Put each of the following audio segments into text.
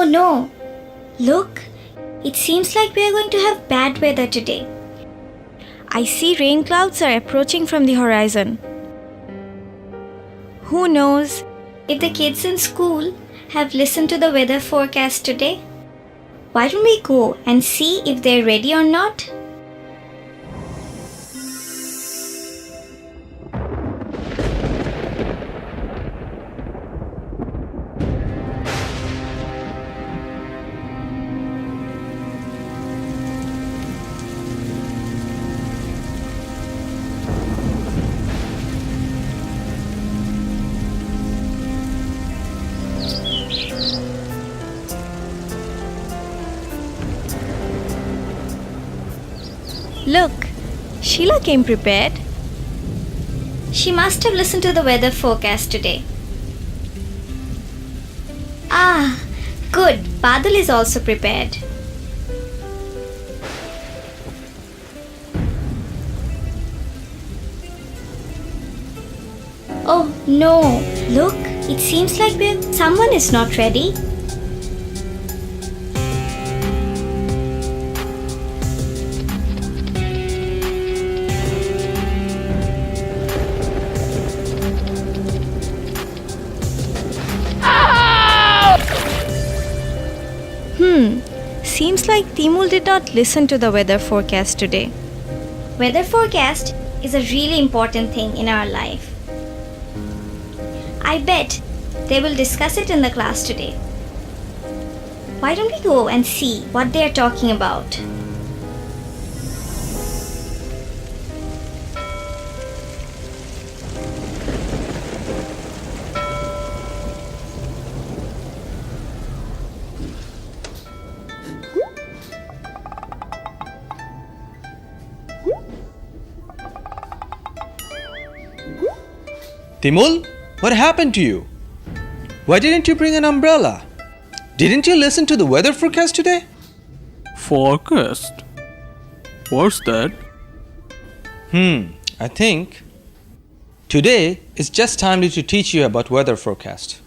no! Look, it seems like we are going to have bad weather today. I see rain clouds are approaching from the horizon. Who knows if the kids in school have listened to the weather forecast today? Why don't we go and see if they're ready or not? Look, Sheila came prepared. She must have listened to the weather forecast today. Ah, good. Badal is also prepared. Oh no, look, it seems like someone is not ready. Seems like Timul did not listen to the weather forecast today. Weather forecast is a really important thing in our life. I bet they will discuss it in the class today. Why don't we go and see what they are talking about? Timul, what happened to you? Why didn't you bring an umbrella? Didn't you listen to the weather forecast today? Forecast? What's that? I think today is just timely to teach you about weather forecast.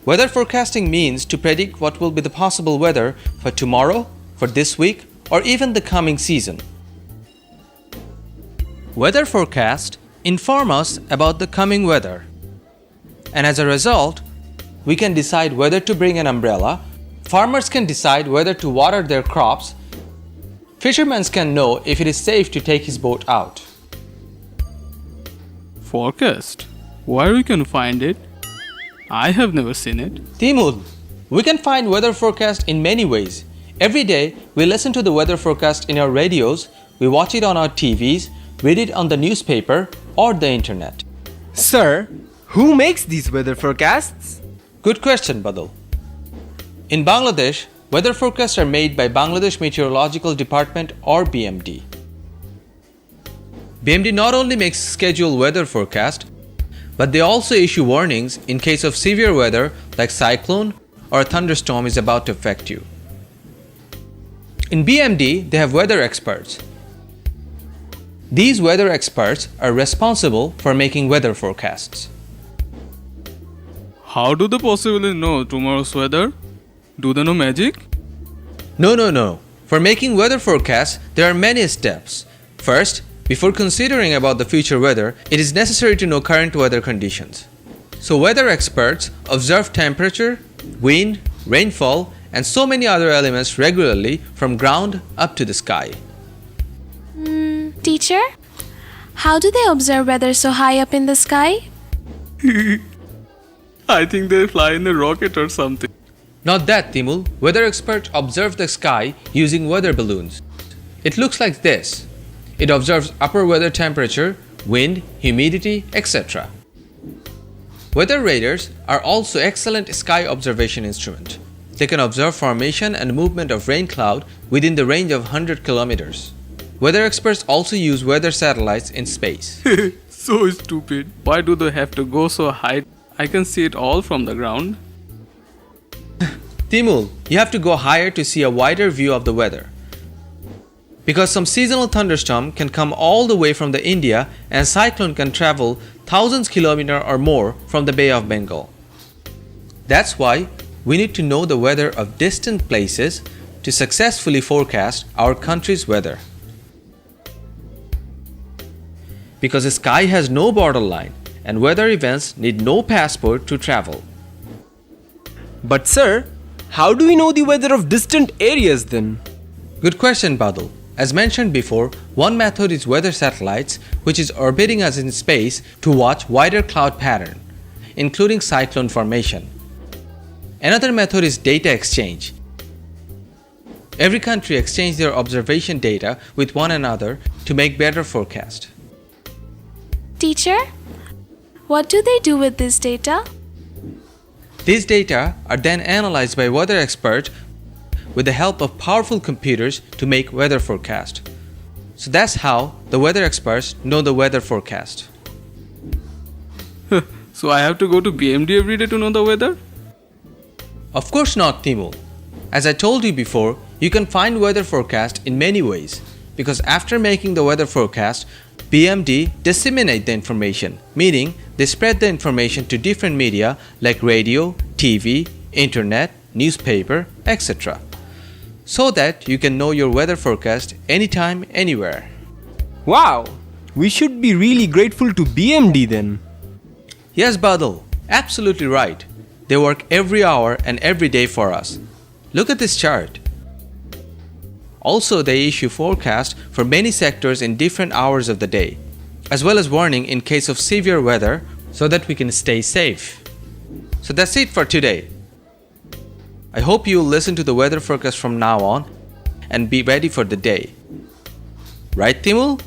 Weather forecasting means to predict what will be the possible weather for tomorrow, for this week, or even the coming season. Weather forecast inform us about the coming weather, and as a result, we can decide whether to bring an umbrella, farmers can decide whether to water their crops, fishermen can know if it is safe to take his boat out. Forecast? Where we can find it? I have never seen it. Timul, we can find weather forecast in many ways. Every day, we listen to the weather forecast in our radios, we watch it on our TVs, read it on the newspaper or the internet. Sir, who makes these weather forecasts? Good question, Badal. In Bangladesh, weather forecasts are made by Bangladesh Meteorological Department or BMD. BMD not only makes scheduled weather forecast, but they also issue warnings in case of severe weather like cyclone or a thunderstorm is about to affect you. In BMD, they have weather experts. These weather experts are responsible for making weather forecasts. How do they possibly know tomorrow's weather? Do they know magic? No. For making weather forecasts, there are many steps. First, before considering about the future weather, it is necessary to know current weather conditions. So weather experts observe temperature, wind, rainfall, and so many other elements regularly from ground up to the sky. Teacher, how do they observe weather so high up in the sky? I think they fly in a rocket or something. Not that, Timul. Weather experts observe the sky using weather balloons. It looks like this. It observes upper weather temperature, wind, humidity, etc. Weather radars are also excellent sky observation instruments. They can observe formation and movement of rain cloud within the range of 100 kilometers. Weather experts also use weather satellites in space. So stupid. Why do they have to go so high? I can see it all from the ground. Timul, you have to go higher to see a wider view of the weather. Because some seasonal thunderstorm can come all the way from the India and cyclone can travel thousands kilometers or more from the Bay of Bengal. That's why we need to know the weather of distant places to successfully forecast our country's weather. Because the sky has no borderline and weather events need no passport to travel. But sir, how do we know the weather of distant areas then? Good question, Badal. As mentioned before, one method is weather satellites, which is orbiting us in space to watch wider cloud pattern, including cyclone formation. Another method is data exchange. Every country exchanges their observation data with one another to make better forecast. Teacher, what do they do with this data? These data are then analyzed by weather experts with the help of powerful computers to make weather forecast. So that's how the weather experts know the weather forecast. So I have to go to BMD every day to know the weather? Of course not, Timul. As I told you before, you can find weather forecast in many ways because after making the weather forecast, BMD disseminate the information, meaning they spread the information to different media like radio, TV, internet, newspaper, etc. so that you can know your weather forecast anytime, anywhere. Wow! We should be really grateful to BMD then. Yes, Badal, absolutely right. They work every hour and every day for us. Look at this chart. Also, they issue forecasts for many sectors in different hours of the day, as well as warning in case of severe weather so that we can stay safe. So that's it for today. I hope you will listen to the weather forecast from now on and be ready for the day. Right, Timul?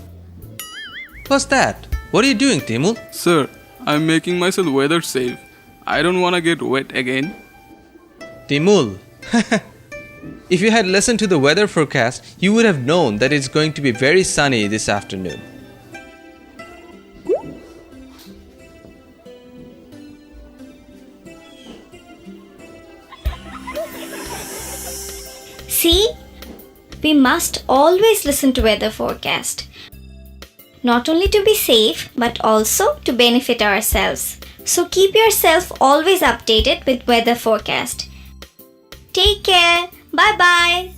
What's that? What are you doing, Timul? Sir, I'm making myself weather safe. I don't want to get wet again. Timul, if you had listened to the weather forecast, you would have known that it's going to be very sunny this afternoon. See? We must always listen to weather forecast. Not only to be safe, but also to benefit ourselves. So keep yourself always updated with weather forecast. Take care. Bye bye.